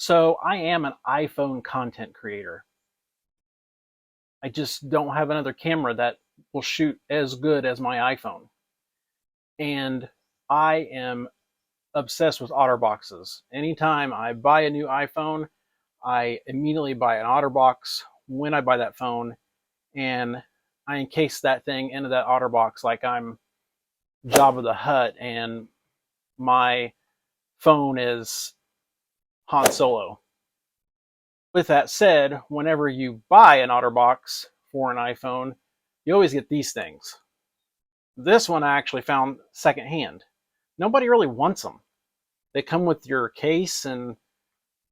So I am an iPhone content creator. I just don't have another camera that will shoot as good as my iPhone. And I am obsessed with OtterBoxes. Anytime I buy a new iPhone, I immediately buy an OtterBox when I buy that phone, and I encase that thing into that OtterBox like I'm Jabba the Hutt and my phone is Han Solo. With that said, whenever you buy an OtterBox for an iPhone, you always get these things. This one I actually found secondhand. Nobody really wants them. They come with your case and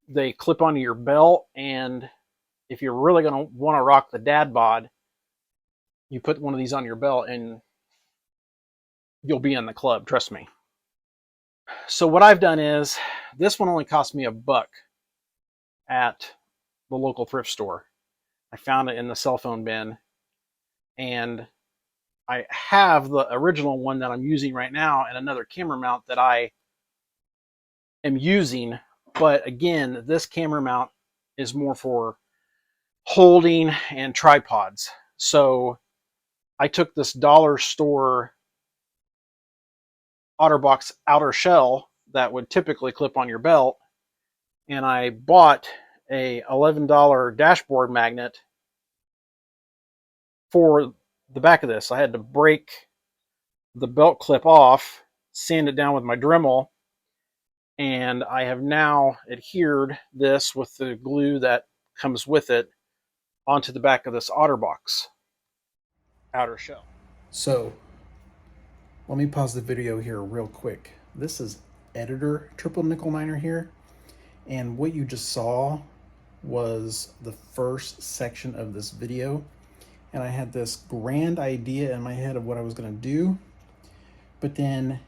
they clip onto your belt. And if you're really going to want to rock the dad bod, you put one of these on your belt and you'll be in the club, trust me. So what I've done is, this one only cost me $1 at the local thrift store. I found it in the cell phone bin, and I have the original one that I'm using right now and another camera mount that I am using. But again, this camera mount is more for holding and tripods. So I took this dollar store OtterBox outer shell that would typically clip on your belt, and I bought a $11 dashboard magnet for the back of this. I had to break the belt clip off, sand it down with my Dremel, and I have now adhered this with the glue that comes with it onto the back of this OtterBox outer shell. So let me pause the video here real quick. This is editor triple nickel niner here, and what you just saw was the first section of this video, and I had this grand idea in my head of what I was going to do, but then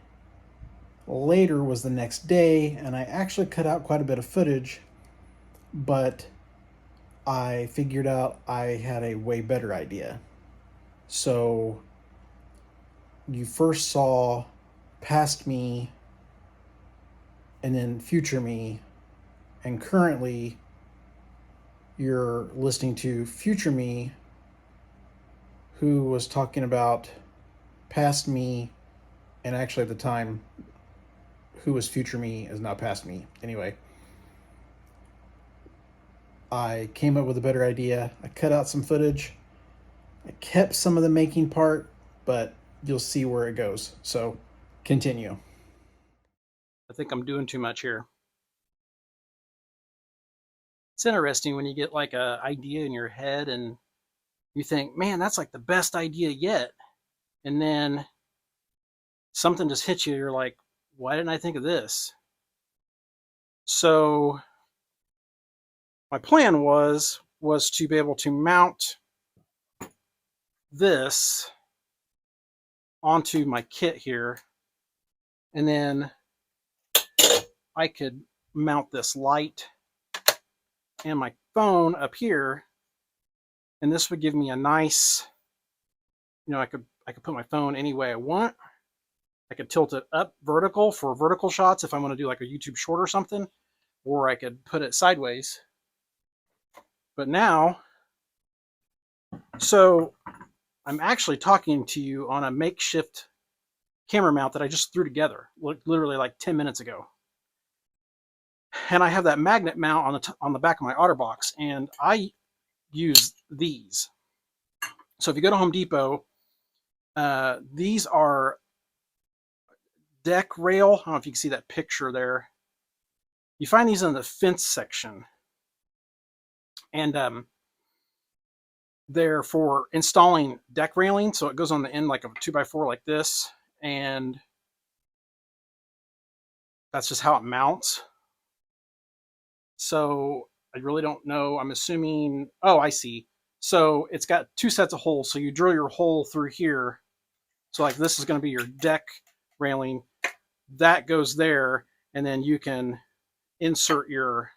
later was the next day, and I actually cut out quite a bit of footage, but I figured out I had a way better idea. So you first saw past me and then future me, and currently you're listening to future me, who was talking about past me, and actually at the time who was future me is now past me. Anyway, I came up with a better idea. I cut out some footage. I kept some of the making part, but you'll see where it goes. So continue. I think I'm doing too much here. It's interesting when you get like an idea in your head and you think, man, that's like the best idea yet. And then something just hits you. You're like, why didn't I think of this? So my plan was to be able to mount this onto my kit here, and then I could mount this light and my phone up here, and this would give me a nice, I could put my phone any way I want. I could tilt it up vertical for vertical shots if I want to do like a YouTube short or something, or I could put it sideways. But now, so I'm actually talking to you on a makeshift camera mount that I just threw together literally like 10 minutes ago. And I have that magnet mount on the back of my OtterBox, and I use these. So if you go to Home Depot, these are deck rail. I don't know if you can see that picture there. You find these in the fence section, and they're for installing deck railing. So it goes on the end like a 2x4 like this, and that's just how it mounts. So I really don't know. I'm assuming, oh, I see. So it's got 2 sets of holes. So you drill your hole through here. So like this is going to be your deck railing. That goes there, and then you can insert your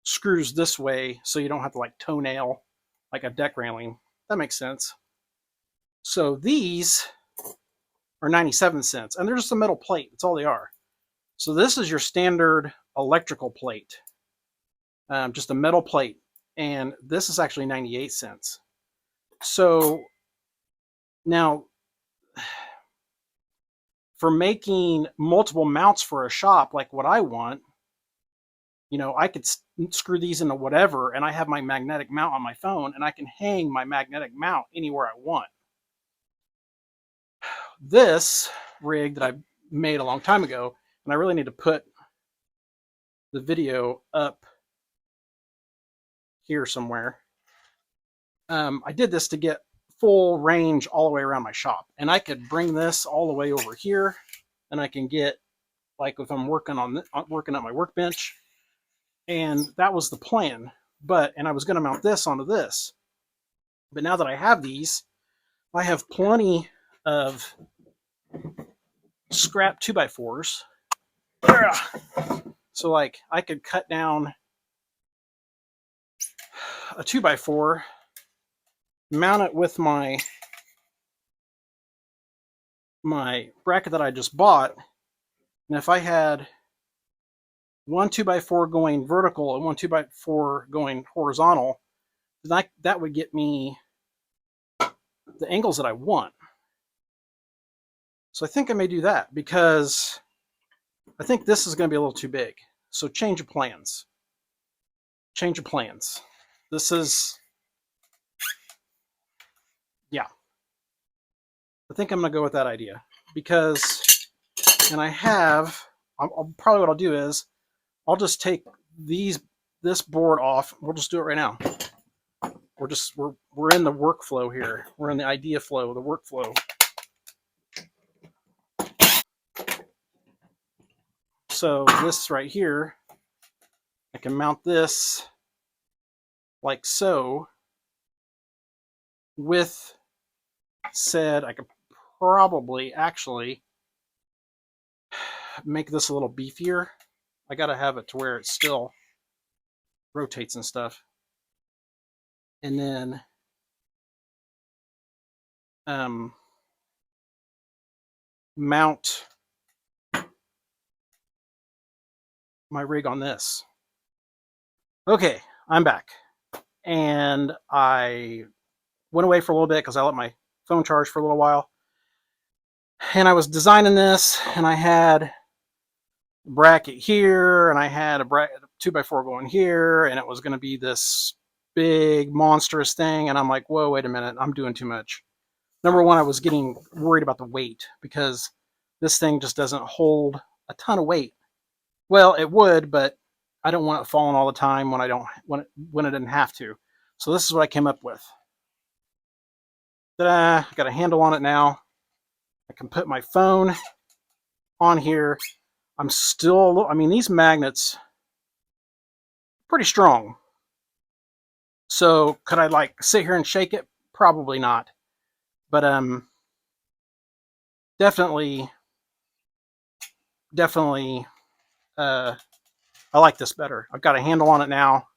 screws this way so you don't have to like toenail like a deck railing. That makes sense. So these are 97 cents, and they're just a metal plate. That's all they are. So this is your standard electrical plate. just a metal plate. And this is actually 98 cents. So now, for making multiple mounts for a shop like what I want, I could screw these into whatever, and I have my magnetic mount on my phone, and I can hang my magnetic mount anywhere I want. This rig that I made a long time ago, and I really need to put the video up here somewhere. I did this to get full range all the way around my shop, and I could bring this all the way over here, and I can get, like, if I'm working at my workbench, and that was the plan. And I was going to mount this onto this, but now that I have these, I have plenty of scrap 2x4s. So, like, I could cut down a 2x4, mount it with my bracket that I just bought, and if I had one 2x4 going vertical and one 2x4 going horizontal, then that would get me the angles that I want. So I think I may do that, because I think this is going to be a little too big. So change of plans. Change of plans. This is, yeah. I think I'm going to go with that idea, because, and probably what I'll do is I'll just take this board off. We'll just do it right now. We're in the workflow here. We're in the idea flow, the workflow. So this right here, I can mount this like so. With said, I could probably actually make this a little beefier. I gotta have it to where it still rotates and stuff. And then mount my rig on this. Okay, I'm back. And I went away for a little bit because I let my phone charge for a little while. And I was designing this, and I had a bracket here, and I had a 2x4 going here, and it was going to be this big monstrous thing. And I'm like, whoa, wait a minute, I'm doing too much. Number one, I was getting worried about the weight, because this thing just doesn't hold a ton of weight. Well, it would, but I don't want it falling all the time when it didn't have to. So this is what I came up with. Ta-da! I got a handle on it now. I can put my phone on here. These magnets pretty strong. So could I like sit here and shake it? Probably not. But definitely I like this better. I've got a handle on it now.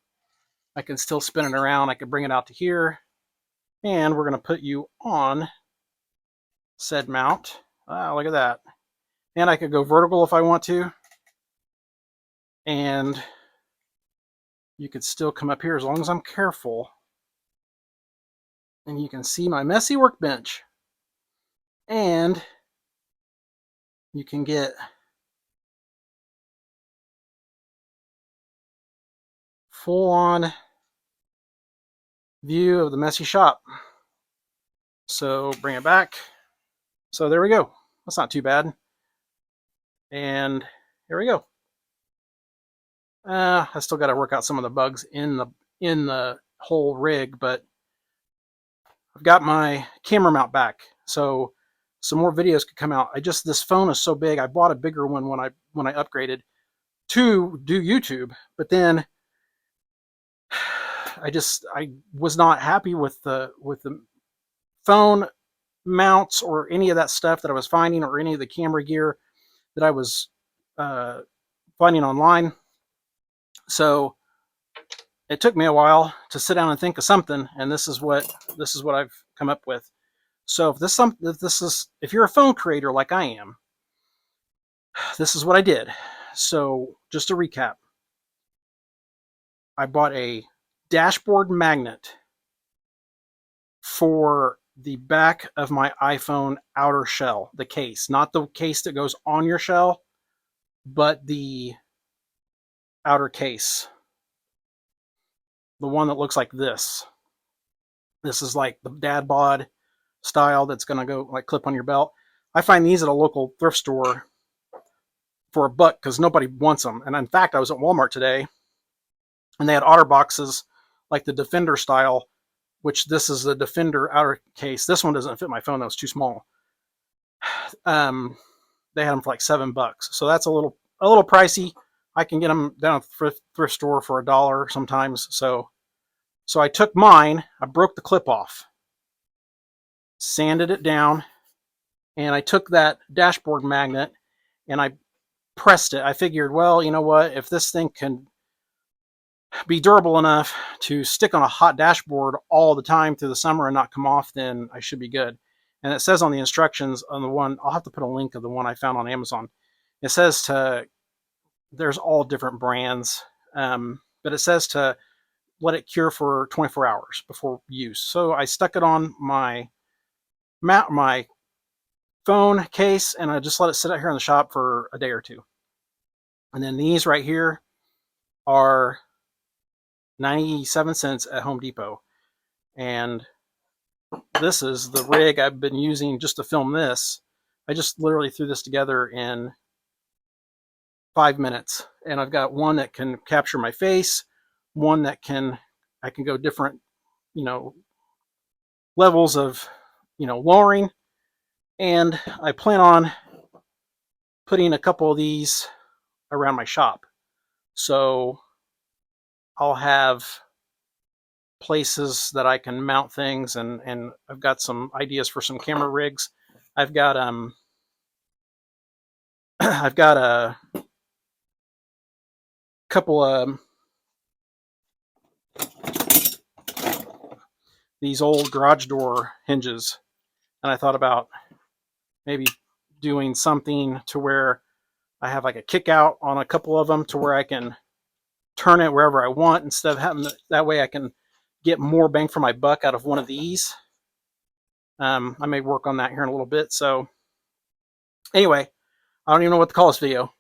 I can still spin it around. I can bring it out to here. And we're going to put you on said mount. Look at that. And I could go vertical if I want to. And you could still come up here as long as I'm careful. And you can see my messy workbench. And you can get full on view of the messy shop. So bring it back. So there we go. That's not too bad. And here we go. I still got to work out some of the bugs in the whole rig, but I've got my camera mount back, so some more videos could come out. This phone is so big. I bought a bigger one when I upgraded to do YouTube, but then I was not happy with the phone mounts or any of that stuff that I was finding, or any of the camera gear that I was finding online. So it took me a while to sit down and think of something, and this is what I've come up with. So if you're a phone creator like I am, this is what I did. So just to recap, I bought a dashboard magnet for the back of my iPhone outer shell, the case, not the case that goes on your shell, but the outer case, the one that looks like this. This is like the dad bod style that's going to go like clip on your belt. I find these at a local thrift store for $1 because nobody wants them. And in fact, I was at Walmart today and they had otter boxes like the Defender style, which this is the Defender outer case. This one doesn't fit my phone, that was too small. They had them for like $7, so that's a little pricey. I can get them down at the thrift store for $1 sometimes. So I took mine, I broke the clip off, sanded it down, and I took that dashboard magnet and I pressed it. I figured, well, you know what, if this thing can be durable enough to stick on a hot dashboard all the time through the summer and not come off, then I should be good. And it says on the instructions on the one, I'll have to put a link of the one I found on Amazon. It says there's all different brands, but it says to let it cure for 24 hours before use. So I stuck it on my phone case and I just let it sit out here in the shop for a day or two. And then these right here are 97 cents at Home Depot. And this is the rig I've been using just to film this. I just literally threw this together in 5 minutes. And I've got one that can capture my face, one that I can go different, levels of, lowering. And I plan on putting a couple of these around my shop. So I'll have places that I can mount things, and I've got some ideas for some camera rigs. I've got I've got a couple of these old garage door hinges, and I thought about maybe doing something to where I have like a kick out on a couple of them to where I can turn it wherever I want instead of having that way I can get more bang for my buck out of one of these. I may work on that here in a little bit. So anyway, I don't even know what to call this video.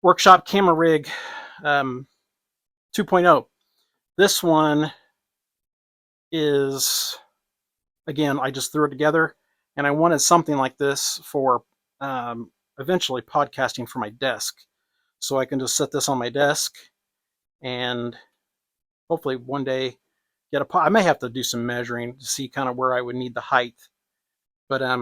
Workshop camera rig 2.0. This one is, again, I just threw it together and I wanted something like this for eventually podcasting for my desk. So I can just set this on my desk and hopefully one day I may have to do some measuring to see kind of where I would need the height. But I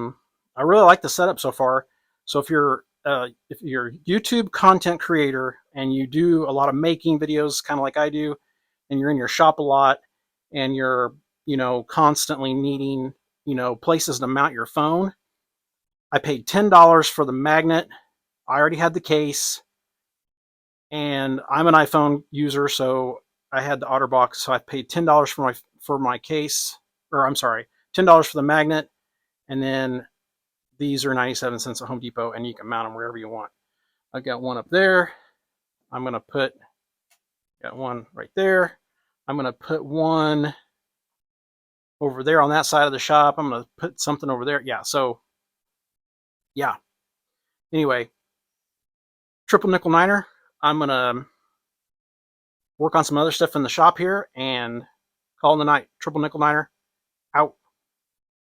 really like the setup so far. So if you're a YouTube content creator and you do a lot of making videos, kind of like I do, and you're in your shop a lot, and you're constantly needing places to mount your phone, I paid $10 for the magnet. I already had the case, and I'm an iPhone user, so I had the OtterBox, so I paid $10 for my case, or I'm sorry, $10 for the magnet, and then these are 97 cents at Home Depot, and you can mount them wherever you want. I've got one up there. I'm going to got one right there. I'm going to put one over there on that side of the shop. I'm going to put something over there. Yeah, so, yeah. Anyway, triple nickel niner. I'm going to work on some other stuff in the shop here and call it a night. Triple nickel niner, out.